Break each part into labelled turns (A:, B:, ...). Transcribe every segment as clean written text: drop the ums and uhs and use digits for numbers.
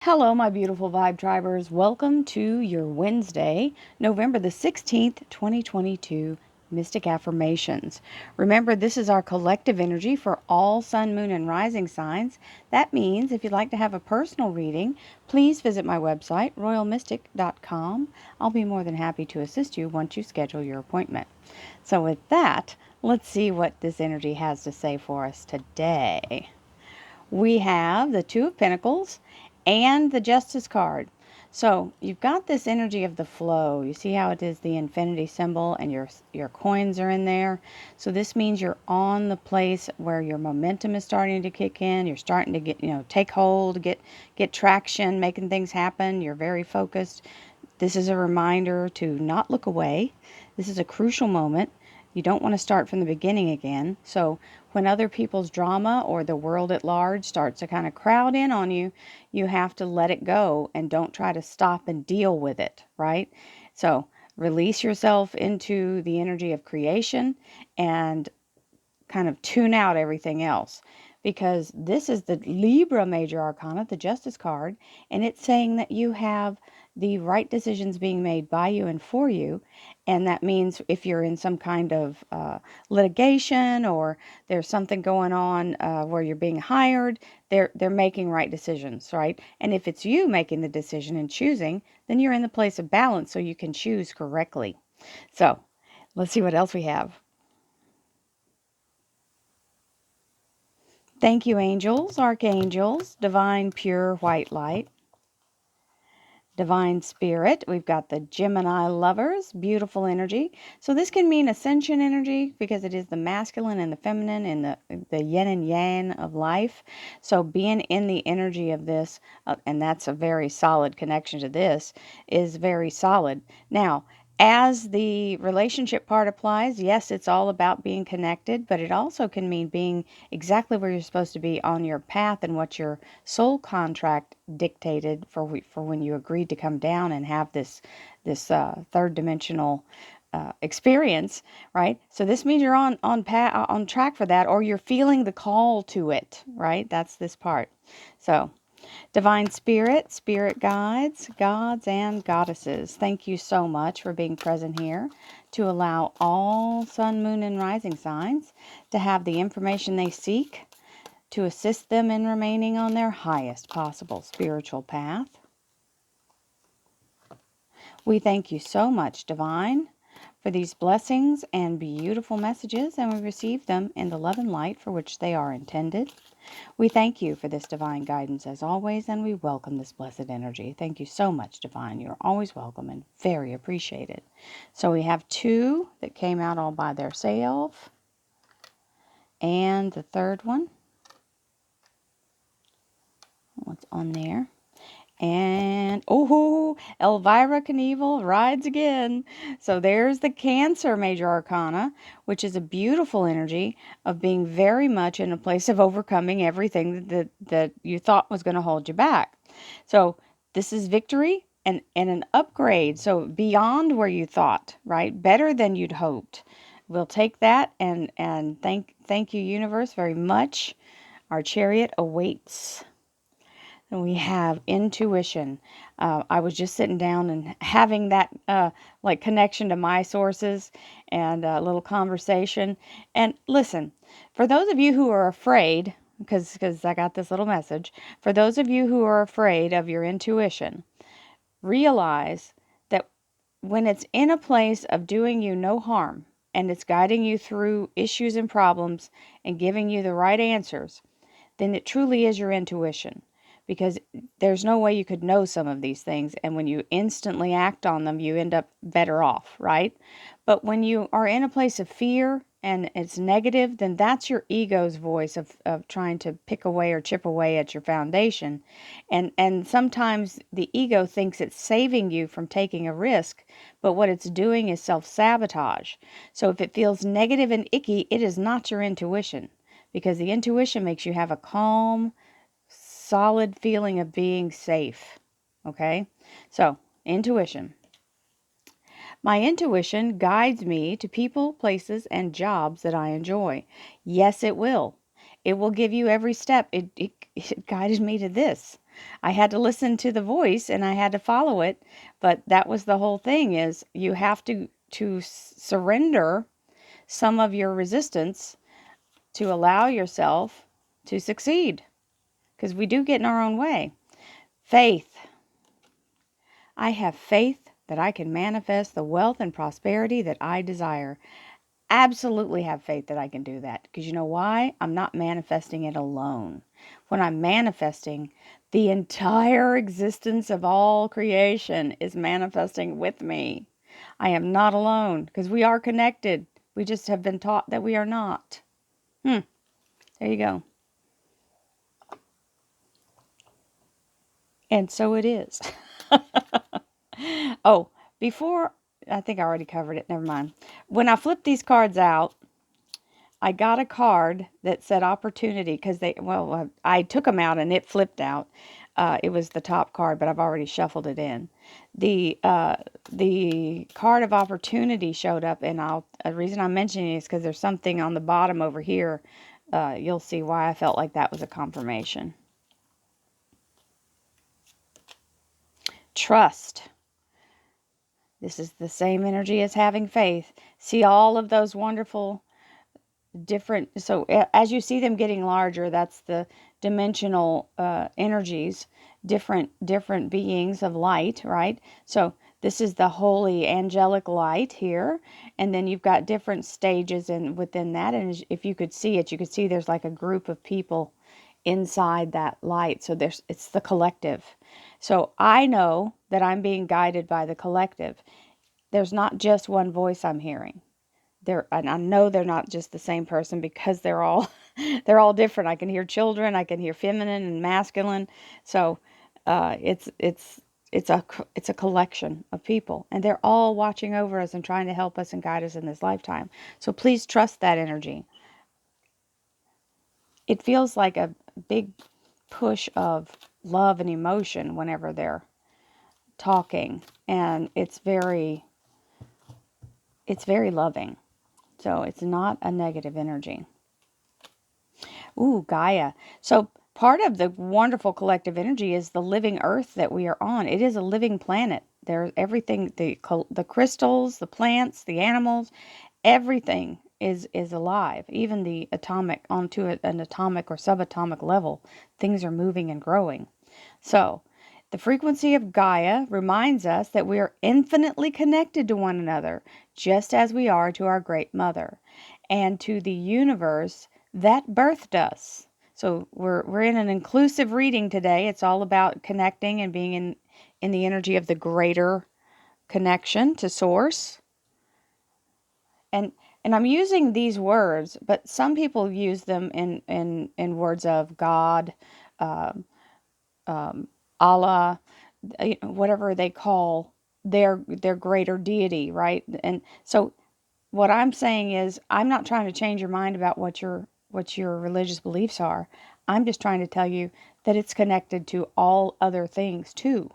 A: Hello, my beautiful Vibe Tribers. Welcome to your Wednesday, November the 16th, 2022 Mystic Affirmations. Remember, this is our collective energy for all sun, moon, and rising signs. That means if you'd like to have a personal reading, please visit my website, royalmystic.com. I'll be more than happy to assist you once you schedule your appointment. So, with that, let's see what this energy has to say for us today. We have the Two of Pentacles and the Justice card. So you've got this energy of the flow. You see how it is the infinity symbol and your coins are in there. So this means you're on the place where your momentum is starting to kick in. You're starting to get, take hold, get traction, making things happen. You're very focused. This is a reminder to not look away. This is a crucial moment. You don't want to start from the beginning again. So when other people's drama or the world at large starts to kind of crowd in on you, you have to let it go and don't try to stop and deal with it, right? So release yourself into the energy of creation and kind of tune out everything else, because this is the Libra major arcana, the Justice card, and it's saying that you have the right decisions being made by you and for you. And that means if you're in some kind of litigation or there's something going on where you're being hired, they're making right decisions, right? And if it's you making the decision and choosing, then you're in the place of balance so you can choose correctly. So let's see what else we have. Thank you, angels, archangels, divine pure white light, divine spirit. We've got the Gemini lovers, beautiful energy. So this can mean ascension energy because it is the masculine and the feminine and the yin and yang of life. So being in the energy of this, and that's a very solid connection to this, is very solid. Now, as the relationship part applies, yes, it's all about being connected, but it also can mean being exactly where you're supposed to be on your path and what your soul contract dictated for when you agreed to come down and have this third dimensional experience, right? So this means you're on track for that, or you're feeling the call to it, right? That's this part. So divine spirit, spirit guides, gods, and goddesses, thank you so much for being present here to allow all sun, moon, and rising signs to have the information they seek to assist them in remaining on their highest possible spiritual path. We thank you so much, Divine, for these blessings and beautiful messages, and we receive them in the love and light for which they are intended. We thank you for this divine guidance as always, and we welcome this blessed energy. Thank you so much, Divine. You're always welcome and very appreciated. So we have two that came out all by themselves, and the third one, what's on there? And, oh, Elvira Knievel rides again. So there's the Cancer major arcana, which is a beautiful energy of being very much in a place of overcoming everything that you thought was going to hold you back. So this is victory and an upgrade. So beyond where you thought, right? Better than you'd hoped. We'll take that and thank you, universe, very much. Our chariot awaits. And we have intuition. I was just sitting down and having that like connection to my sources and a little conversation. And listen, for those of you who are afraid, because I got this little message, for those of you who are afraid of your intuition, realize that when it's in a place of doing you no harm and it's guiding you through issues and problems and giving you the right answers, then it truly is your intuition, because there's no way you could know some of these things, and when you instantly act on them, you end up better off, right? But when you are in a place of fear and it's negative, then that's your ego's voice of trying to pick away or chip away at your foundation. And sometimes the ego thinks it's saving you from taking a risk, but what it's doing is self-sabotage. So if it feels negative and icky, it is not your intuition, because the intuition makes you have a calm, solid feeling of being safe. Okay? So, intuition. My intuition guides me to people, places, and jobs that I enjoy. Yes, it will. It will give you every step. It guided me to this. I had to listen to the voice and I had to follow it. But that was the whole thing, is you have to surrender some of your resistance to allow yourself to succeed, because we do get in our own way. Faith. I have faith that I can manifest the wealth and prosperity that I desire. Absolutely have faith that I can do that. Because you know why? I'm not manifesting it alone. When I'm manifesting, the entire existence of all creation is manifesting with me. I am not alone, because we are connected. We just have been taught that we are not. There you go. And so it is. Oh, before, I think I already covered it. Never mind. When I flipped these cards out, I got a card that said opportunity, because I took them out and it flipped out. It was the top card, but I've already shuffled it in. The card of opportunity showed up, and the reason I'm mentioning it is because there's something on the bottom over here. You'll see why I felt like that was a confirmation. Trust. This is the same energy as having faith. See all of those wonderful different, so as you see them getting larger, that's the dimensional energies, different beings of light, right? So this is the holy angelic light here, and then you've got different stages within that, and if you could see it, you could see there's like a group of people inside that light. So it's the collective. So I know that I'm being guided by the collective. There's not just one voice I'm hearing. And I know they're not just the same person, because they're all they're all different. I can hear children, I can hear feminine and masculine. So it's a collection of people, and they're all watching over us and trying to help us and guide us in this lifetime. So please trust that energy. It feels like a big push of love and emotion whenever they're talking, and it's very loving. So it's not a negative energy. Ooh, Gaia. So part of the wonderful collective energy is the living earth that we are on. It is a living planet. There's everything, the crystals, the plants, the animals, everything is alive. Even the atomic, onto an atomic or subatomic level, things are moving and growing. So the frequency of Gaia reminds us that we are infinitely connected to one another, just as we are to our Great Mother, and to the universe that birthed us. So we're in an inclusive reading today. It's all about connecting and being in the energy of the greater connection to Source. And I'm using these words, but some people use them in words of God, um, Allah, whatever they call their greater deity, right? And so what I'm saying is, I'm not trying to change your mind about what your religious beliefs are. I'm just trying to tell you that it's connected to all other things too.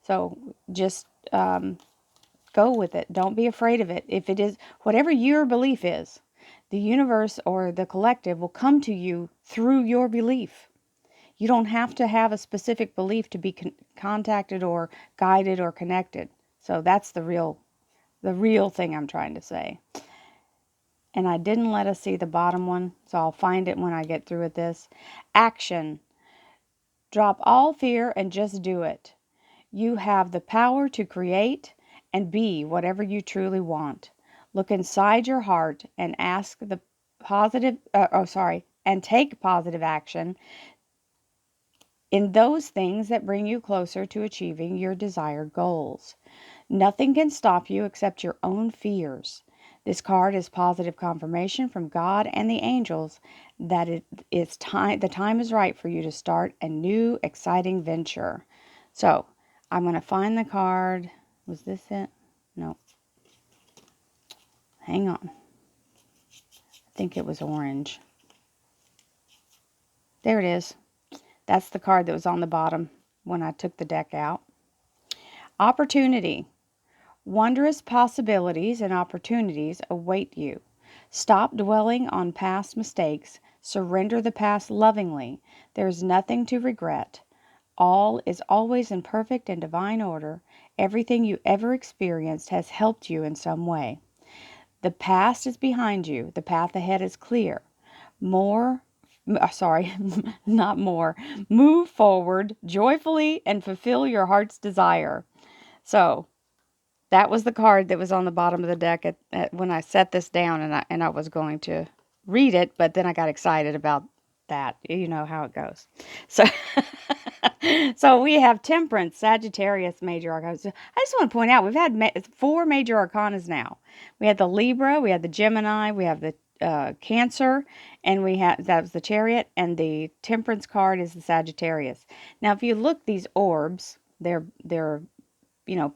A: So just go with it. Don't be afraid of it. If it is whatever your belief is, the universe or the collective will come to you through your belief. You don't have to have a specific belief to be contacted or guided or connected. So that's the real thing I'm trying to say. And I didn't let us see the bottom one, so I'll find it when I get through with this. Action. Drop all fear and just do it. You have the power to create and be whatever you truly want. Look inside your heart and ask the positive, and take positive action in those things that bring you closer to achieving your desired goals. Nothing can stop you except your own fears. This card is positive confirmation from God and the angels that it's time. The time is right for you to start a new, exciting venture. So I'm going to find the card. Was this it? No. Hang on. I think it was orange. There it is. That's the card that was on the bottom when I took the deck out. Opportunity. Wondrous possibilities and opportunities await you. Stop dwelling on past mistakes. Surrender the past lovingly. There is nothing to regret. All is always in perfect and divine order. Everything you ever experienced has helped you in some way. The past is behind you. The path ahead is clear. More, sorry, not more. Move forward joyfully and fulfill your heart's desire. So that was the card that was on the bottom of the deck when I set this down, and I was going to read it, but then I got excited about that. You know how it goes. So so we have Temperance, Sagittarius, Major Arcana. So I just want to point out we've had 4 Major Arcanas now. We had the Libra, we had the Gemini, we have the Cancer, and that was the Chariot, and the Temperance card is the Sagittarius. Now, if you look, these orbs, they're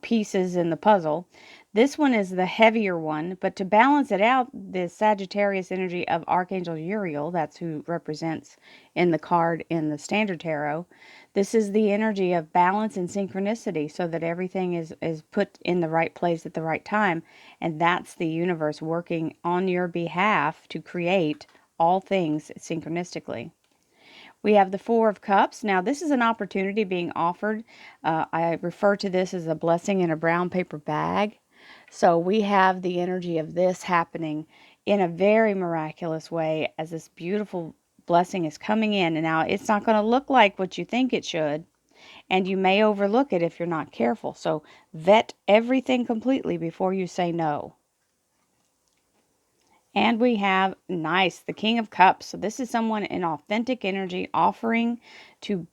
A: pieces in the puzzle. This one is the heavier one, but to balance it out, the Sagittarius energy of Archangel Uriel, that's who represents in the card in the Standard Tarot, this is the energy of balance and synchronicity so that everything is put in the right place at the right time, and that's the universe working on your behalf to create all things synchronistically. We have the Four of Cups. Now, this is an opportunity being offered. I refer to this as a blessing in a brown paper bag. So we have the energy of this happening in a very miraculous way as this beautiful blessing is coming in. And now it's not going to look like what you think it should, and you may overlook it if you're not careful. So vet everything completely before you say no. And we have, nice, the King of Cups. So this is someone in authentic energy offering to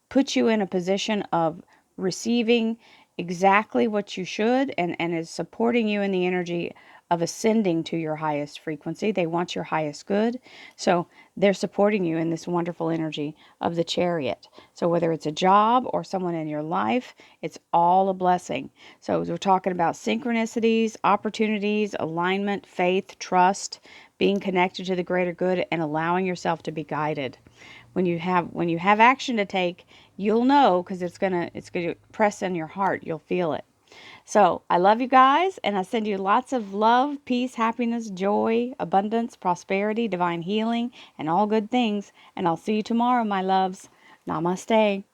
A: put you in a position of receiving exactly what you should, and is supporting you in the energy of ascending to your highest frequency. They want your highest good. So they're supporting you in this wonderful energy of the Chariot. So whether it's a job or someone in your life, it's all a blessing. So we're talking about synchronicities, opportunities, alignment, faith, trust, being connected to the greater good, and allowing yourself to be guided. When you have action to take, you'll know, because it's gonna press in your heart. You'll feel it. So I love you guys, and I send you lots of love, peace, happiness, joy, abundance, prosperity, divine healing, and all good things. And I'll see you tomorrow, my loves. Namaste.